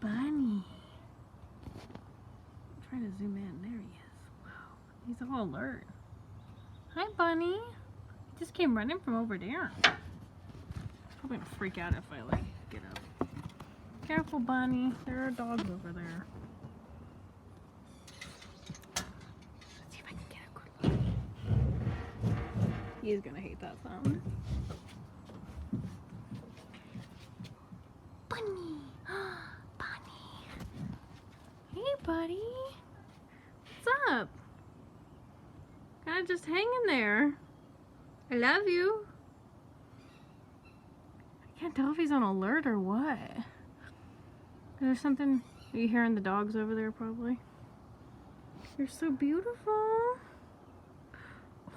bunny. I'm trying to zoom in. There he is. Wow. He's all alert. Hi, bunny. He just came running from over there. Probably gonna freak out if I like get up. Careful, bunny. There are dogs over there. Let's see if I can get a good look. He's gonna hate that sound. Bunny. Bunny. Hey, buddy. What's up? Kinda just hanging there. I love you. I can't tell if he's on alert or what. There's something. Are you hearing the dogs over there probably? You're so beautiful. Oh,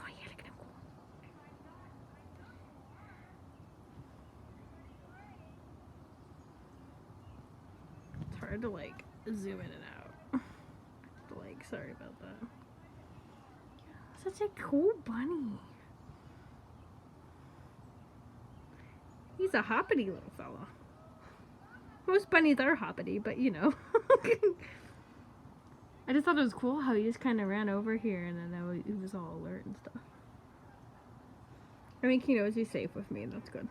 yeah, look at him. It's hard to like zoom in and out. Like, sorry about that. Such a cool bunny. He's a hoppity little fella. Most bunnies are hoppity, but you know. I just thought it was cool how he just kind of ran over here and then he was all alert and stuff. I mean, he knows he's safe with me, and that's good.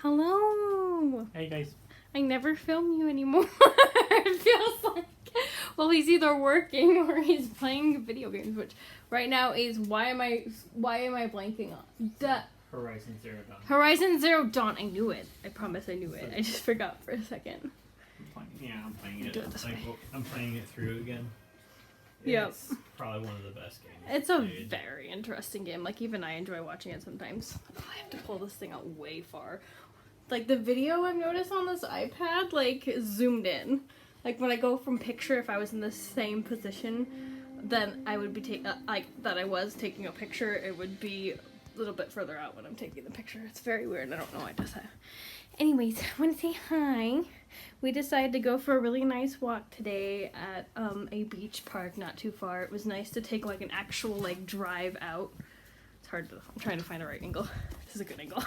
Hello! Hey guys. I never film you anymore. It feels like, well, he's either working or he's playing video games, which right now is, why am I blanking on? Duh. Horizon Zero Dawn. Horizon Zero Dawn. I knew it. I promise I knew it. I just forgot for a second. I'm playing it. Do it this way. I'm playing it through again. Yep. It's probably one of the best games. It's a very interesting game. Like, even I enjoy watching it sometimes. Oh, I have to pull this thing out way far. Like, the video I've noticed on this iPad, like, zoomed in. Like, when I go from picture, if I was in the same position, then I would be that I was taking a picture, it would be a little bit further out when I'm taking the picture. It's very weird. I don't know why it does that. Anyways, I want to say hi. We decided to go for a really nice walk today at a beach park not too far. It was nice to take like an actual like drive out. It's hard to, I'm trying to find the right angle. This is a good angle.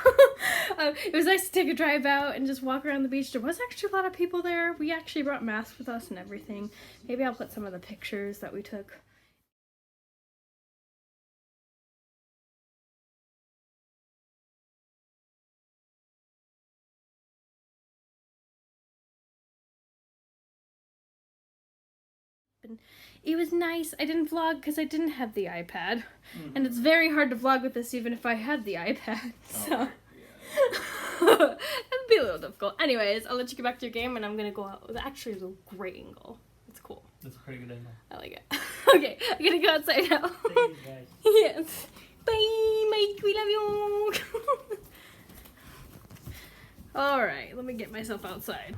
It was nice to take a drive out and just walk around the beach. There was actually a lot of people there. We actually brought masks with us and everything. Maybe I'll put some of the pictures that we took. It was nice. I didn't vlog because I didn't have the iPad. And it's very hard to vlog with this even if I had the iPad. So it'd be a little difficult. Anyways, I'll let you get back to your game and I'm going to go out with actually a great angle. It's cool. That's a pretty good angle. I like it. Okay, I'm going to go outside now. Thank you guys. Yes. Bye, Mike. We love you. Alright, let me get myself outside.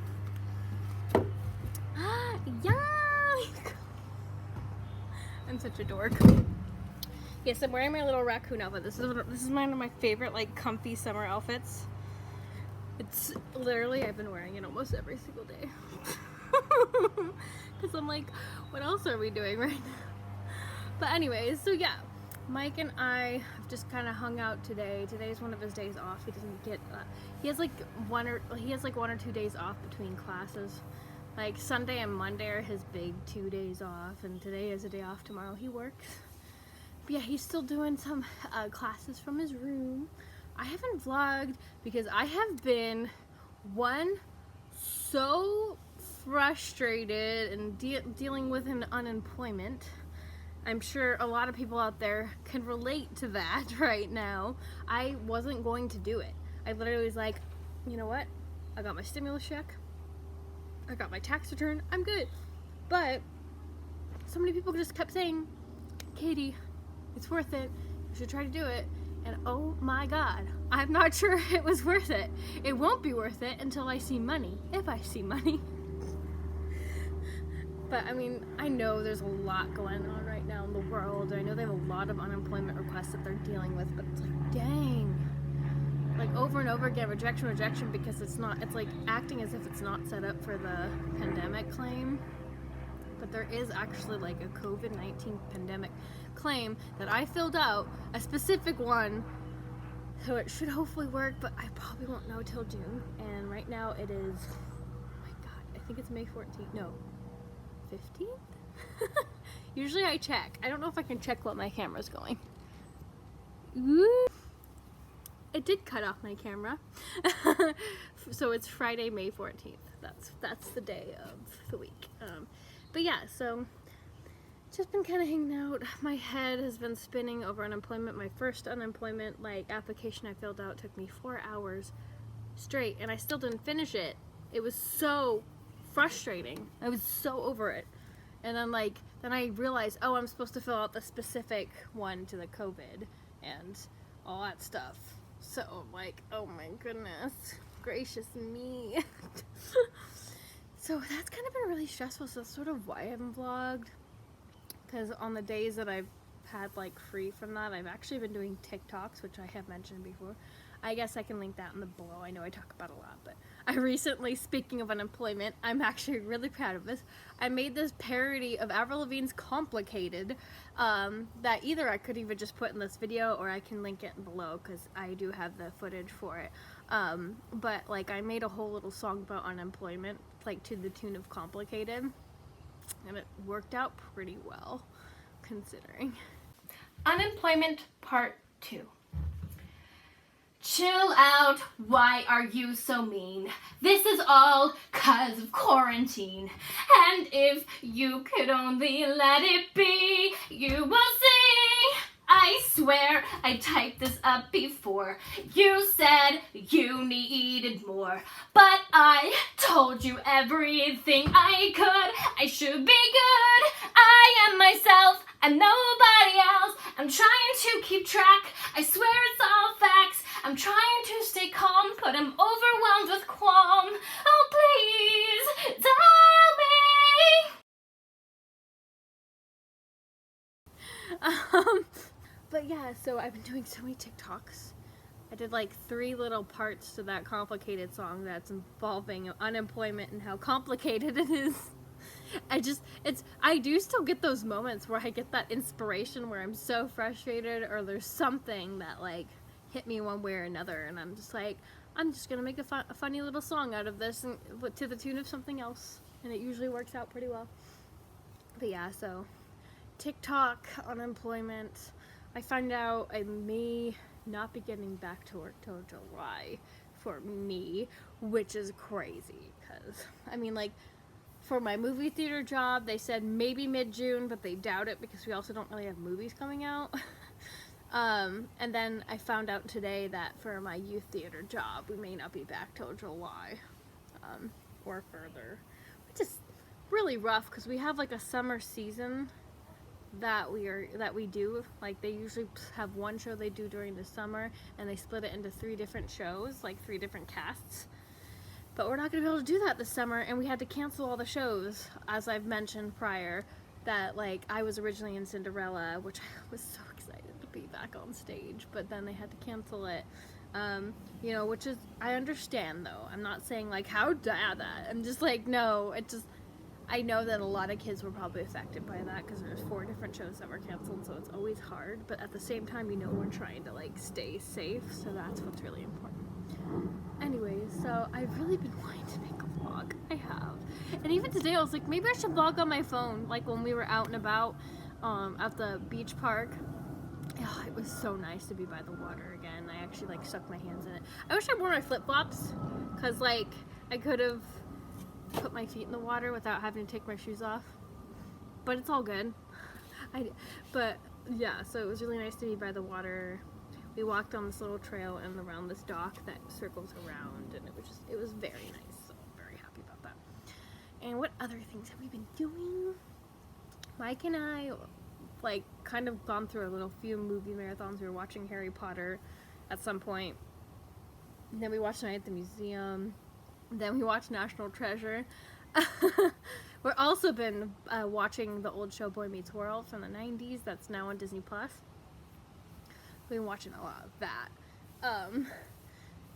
Yeah. I'm such a dork. Yes, I'm wearing my little raccoon outfit. This is one of my favorite like comfy summer outfits. It's literally, I've been wearing it almost every single day. Because I'm like, what else are we doing right now? But anyways, so yeah, Mike and I have just kind of hung out today. Today's one of his days off. He doesn't get, he has like one or 2 days off between classes. Like, Sunday and Monday are his big 2 days off, and today is a day off. Tomorrow he works. But yeah, he's still doing some classes from his room. I haven't vlogged because I have been, so frustrated and dealing with an unemployment. I'm sure a lot of people out there can relate to that right now. I wasn't going to do it. I literally was like, you know what? I got my stimulus check. I got my tax return, I'm good. But so many people just kept saying, Katie, it's worth it. You should try to do it. And oh my God, I'm not sure it was worth it. It won't be worth it until I see money, if I see money. But I mean, I know there's a lot going on right now in the world. I know they have a lot of unemployment requests that they're dealing with, but it's like, dang. Like over and over again, rejection, because it's like acting as if it's not set up for the pandemic claim. But there is actually like a COVID-19 pandemic claim that I filled out, a specific one So it should hopefully work, but I probably won't know till June. And right now it is, oh my god, I think it's May 14th. No, 15th? Usually I check. I don't know if I can check what my camera's going. Ooh. It did cut off my camera. So it's Friday, May 14th. That's the day of the week. But yeah, so just been kind of hanging out. My head has been spinning over unemployment. My first unemployment application I filled out took me 4 hours straight, and I still didn't finish it. It was so frustrating. I was so over it. And then I realized, oh, I'm supposed to fill out the specific one to the COVID and all that stuff. So I'm like, oh my goodness gracious me. So that's kind of been really stressful. So that's sort of why I haven't vlogged. Because on the days that I've had like free from that, I've actually been doing TikToks, which I have mentioned before. I guess I can link that in the below. I know I talk about a lot, but I recently, speaking of unemployment, I'm actually really proud of this. I made this parody of Avril Lavigne's Complicated that either I could even just put in this video or I can link it below because I do have the footage for it. But like I made a whole little song about unemployment, like to the tune of Complicated, and it worked out pretty well considering. Unemployment Part 2. Chill out, why are you so mean? This is all 'cause of quarantine. And if you could only let it be, you will see. I swear I typed this up before. You said you needed more, but I told you everything I could. I should be good. I am myself and nobody else. I'm trying to keep track. I swear it's all facts. I'm trying to stay calm, but I'm overwhelmed with qualm. Oh, please tell me. But yeah, so I've been doing so many TikToks. I did like 3 little parts to that Complicated song that's involving unemployment and how complicated it is. I do still get those moments where I get that inspiration where I'm so frustrated or there's something that like hit me one way or another, and I'm just like, I'm just gonna make a funny little song out of this and to the tune of something else, and it usually works out pretty well. But yeah, so TikTok, unemployment. I find out I may not be getting back to work till July for me, which is crazy because I mean, like, for my movie theater job they said maybe mid-June, but they doubt it because we also don't really have movies coming out. And then I found out today that for my youth theater job, we may not be back till July, or further, which is really rough because we have like a summer season that we do. Like they usually have one show they do during the summer, and they split it into 3 different shows, like 3 different casts. But we're not gonna be able to do that this summer, and we had to cancel all the shows, as I've mentioned prior. That like I was originally in Cinderella, which I was so excited to be back on stage, but then they had to cancel it. You know, which is, I understand though. I'm not saying like how dare that. I'm just like, no, it just, I know that a lot of kids were probably affected by that because there's 4 different shows that were canceled, so it's always hard. But at the same time, you know, we're trying to like stay safe, so that's what's really important. Anyways, so I've really been wanting to make a vlog. I have. And even today I was like, maybe I should vlog on my phone, like when we were out and about at the beach park. Oh, it was so nice to be by the water again. I actually like stuck my hands in it. I wish I wore my flip-flops because like I could have put my feet in the water without having to take my shoes off. But it's all good. But yeah, so it was really nice to be by the water. We walked on this little trail and around this dock that circles around, and it was very nice, so I'm very happy about that. And what other things have we been doing? Mike and I, like, kind of gone through a little few movie marathons. We were watching Harry Potter at some point. And then we watched Night at the Museum. Then we watched National Treasure. We've also been watching the old show Boy Meets World from the 90s that's now on Disney+. We've been watching a lot of that.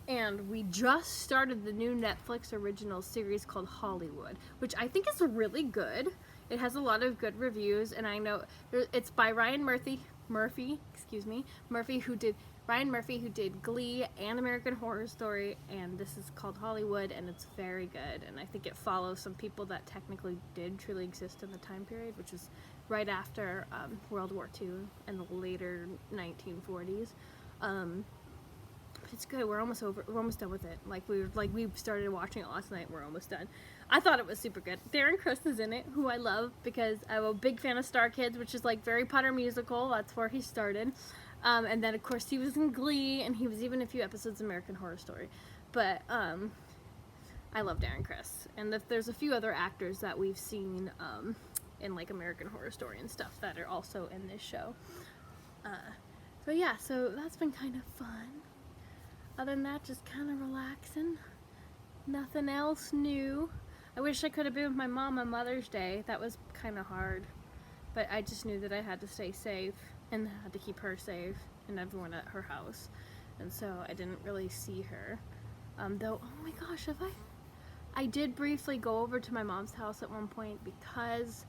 And we just started the new Netflix original series called Hollywood, which I think is really good. It has a lot of good reviews, and I know it's by Ryan Murphy, who did Ryan Murphy, who did Glee and American Horror Story, and this is called Hollywood, and it's very good. And I think it follows some people that technically did truly exist in the time period, which is right after World War II and the later 1940s. It's good. We're almost done with it. We started watching it last night. We're almost done. I thought it was super good. Darren Criss is in it, who I love because I'm a big fan of Star Kids, which is like Harry Potter musical. That's where he started. And then of course he was in Glee, and he was even in a few episodes of American Horror Story. But I love Darren Criss, and there's a few other actors that we've seen in like American Horror Story and stuff that are also in this show. So yeah, so that's been kind of fun. Other than that, just kind of relaxing. Nothing else new. I wish I could have been with my mom on Mother's Day. That was kind of hard, but I just knew that I had to stay safe and had to keep her safe and everyone at her house, and so I didn't really see her. Though, oh my gosh, I did briefly go over to my mom's house at one point because,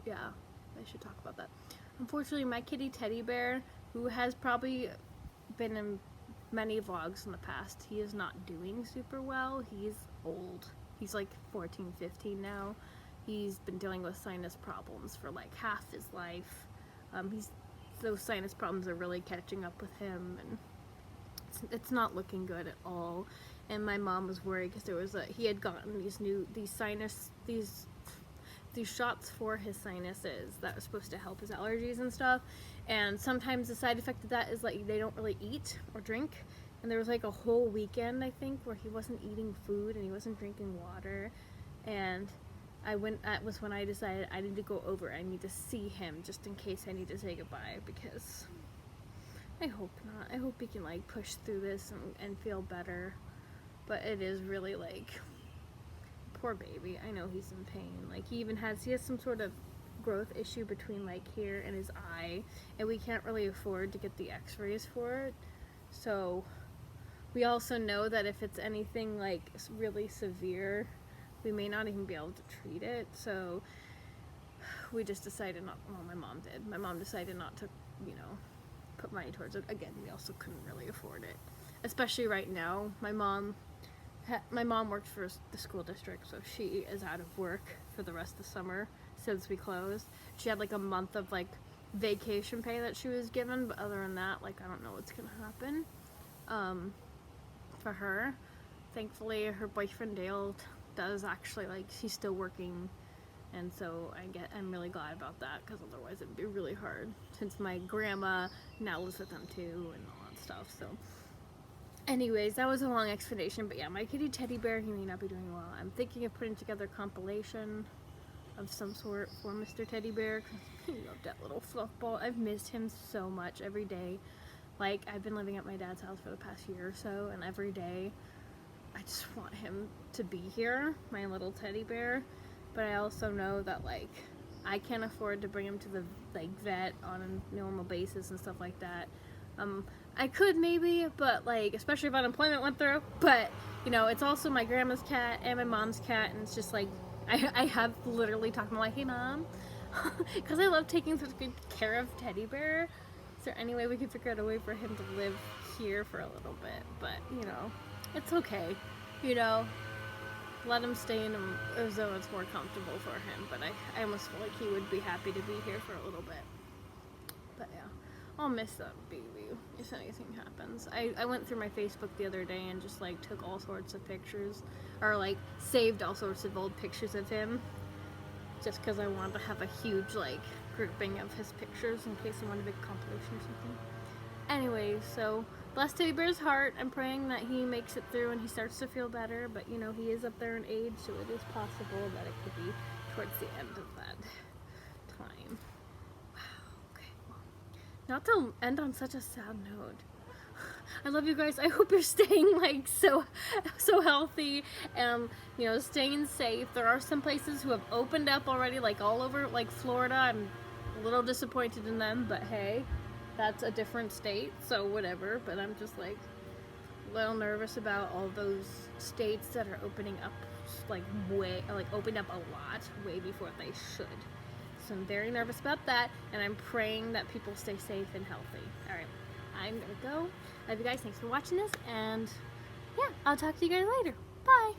yeah, I should talk about that. Unfortunately, my kitty Teddy Bear, who has probably been in many vlogs in the past, he is not doing super well. He's old. He's like 14, 15 now. He's been dealing with sinus problems for like half his life. Those sinus problems are really catching up with him, and it's not looking good at all. And my mom was worried because he had gotten these shots for his sinuses that was supposed to help his allergies and stuff. And sometimes the side effect of that is like they don't really eat or drink. And there was like a whole weekend, I think, where he wasn't eating food and he wasn't drinking water. And that was when I decided I need to go over. I need to see him just in case I need to say goodbye, because I hope not. I hope he can like push through this and feel better. But it is really like, poor baby. I know he's in pain. Like he has some sort of growth issue between like here and his eye, and we can't really afford to get the x-rays for it. So we also know that if it's anything like really severe, we may not even be able to treat it. So we just decided not, well, my mom did. My mom decided not to, put money towards it. Again, we also couldn't really afford it. Especially right now. My mom works for the school district, so she is out of work for the rest of the summer since we closed. She had like a month of like vacation pay that she was given, but other than that, like I don't know what's gonna happen for her. Thankfully, her boyfriend Dale does actually, like, he's still working, and so I'm really glad about that, because otherwise it'd be really hard since my grandma now lives with them too and all that stuff. So anyways, that was a long explanation, but yeah, my kitty Teddy Bear, he may not be doing well. I'm thinking of putting together a compilation of some sort for Mr. Teddy Bear, because I love that little fluff ball. I've missed him so much every day. Like, I've been living at my dad's house for the past year or so, and every day I just want him to be here, my little teddy bear. But I also know that, like, I can't afford to bring him to the, like, vet on a normal basis and stuff like that. I could maybe, but, like, especially if unemployment went through, but, it's also my grandma's cat and my mom's cat, and it's just, like, I have literally talked to my, like, hey, Mom, because I love taking such good care of Teddy Bear. Is there any way we could figure out a way for him to live here for a little bit? But, it's okay, let him stay in a zone that's more comfortable for him, but I almost feel like he would be happy to be here for a little bit. But yeah, I'll miss that baby if anything happens. I went through my Facebook the other day and just like took all sorts of pictures, or like saved all sorts of old pictures of him, just because I wanted to have a huge like grouping of his pictures in case I wanted a big compilation or something. Anyway, so bless Teddy Bear's heart. I'm praying that he makes it through and he starts to feel better, but he is up there in age, so it is possible that it could be towards the end of that time. Wow, okay, well, not to end on such a sad note. I love you guys. I hope you're staying like so healthy and staying safe. There are some places who have opened up already, like all over like Florida. I'm a little disappointed in them, but hey, that's a different state, so whatever. But I'm just like a little nervous about all those states that are opening up opened up a lot way before they should. So I'm very nervous about that, and I'm praying that people stay safe and healthy. All right, I'm gonna go. Love you guys. Thanks for watching this, and yeah, I'll talk to you guys later. Bye.